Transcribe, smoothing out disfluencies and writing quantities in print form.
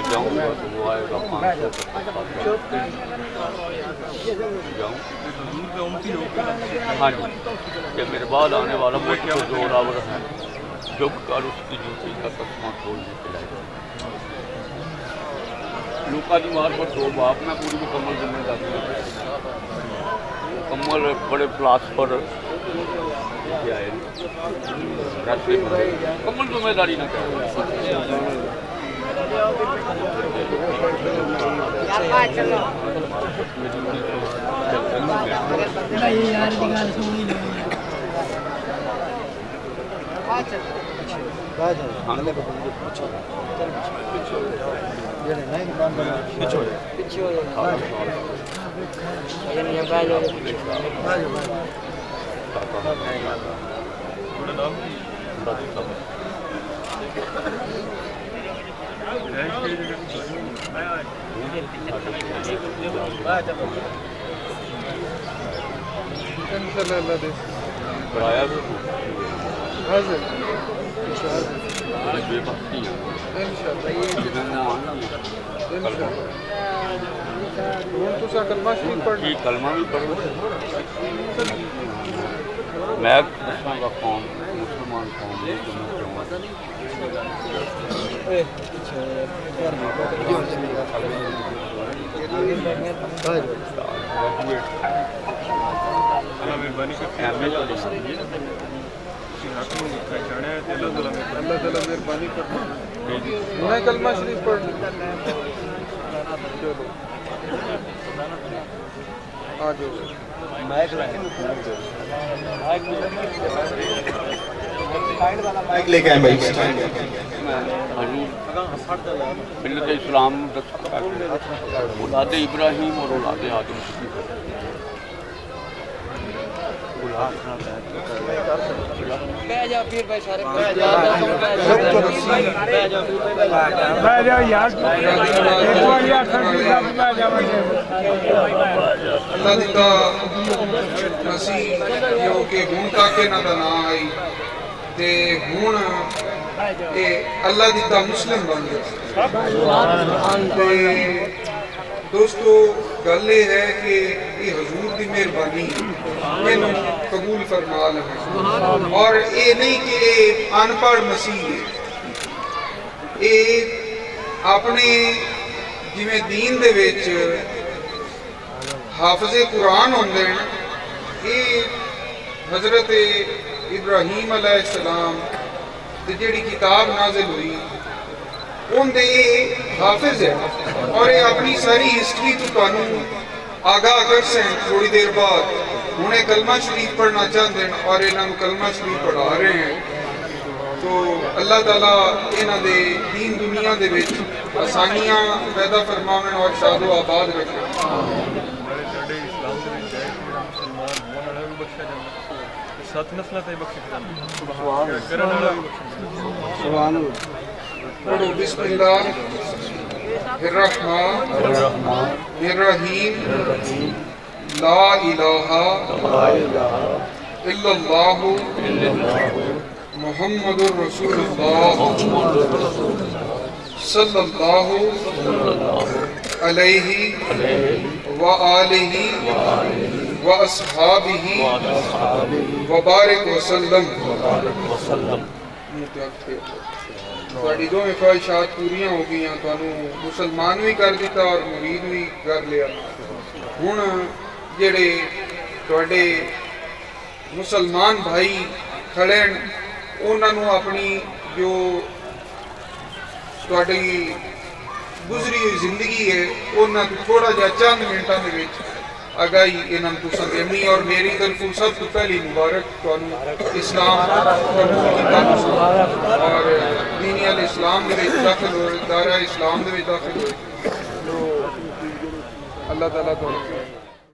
जाऊँगा तो वो आएगा 500। हाँ जी, ये मेरे बाद आने वाला वो तो जोरावर है, जो कर उसकी जूती का तस्मा खोल दिलाएगा। लूका की मार पर 2 बाप में पूरी मुकम्मल जिम्मेदारी मुकम्मल बड़े प्लास पर आए मुकम्मल जिम्मेदारी ना करें। कराया भी कलमा भी पढ़ो। मैं का कौम मुसलमान कौम मैं कलमा शरीफ पढ़ आ जाओ लेके आए भाई। मिल्लत इस्लाम औलाद इब्राहीम और औलाद आदम अल्लाह दी मुस्लिम बन गए। दोस्तों गल ये है कि ये हजूर की मेहरबानी मैनू कबूल फरमा लवे और ये नहीं कि ये अनपढ़ मसीह है, ये अपने जिमें दीन दे विच हाफिज़े कुरान होंदे हैं। ये हजरत इब्राहीम अलैहिस्सलाम दी जिहड़ी किताब नाजिल हुई उनके हाफिज है और ये अपनी सारी हिस्ट्री तो तुहानू आगाह कर सैन। थोड़ी देर बाद हुणे कलमा शरीफ पढ़ना चाहते हैं और इन्हों कलमा शरीफ पढ़ा रहे हैं। तो अल्लाह ताला इन्हां दे दीन दुनिया दे विच आसानियां पैदा फरमावन और शादो आबाद रखे। बिस्मिल्लाहिर्रहमानिर्रहीम ला इलाहा इल्लल्लाहु मुहम्मदुर रसूलुल्लाह सल्लल्लाहु अलैहि व आलिहि व अस्हाबिहि व बारिक वसल्लम। साड़ी दोवें ख्वाहिशात पूरियां हो गई, तुहानू मुसलमान भी कर दिता और मुरीद भी कर लिया। हुण जेड़े तुहाडे मुसलमान भाई खड़े उन्होंने अपनी जो तुहाडी गुजरी हुई जिंदगी है उन्होंने थोड़ा जा चंद मिनटों के आगाही इन्होंने तुसां देनी और मेरी तरफों सब तो पहली मुबारक तुहानू इस्लाम और दीन अल इस्लाम दे विच दाखिल होए, दायरा इस्लाम दे विच दाखिल होए। तो अल्लाह ताला तो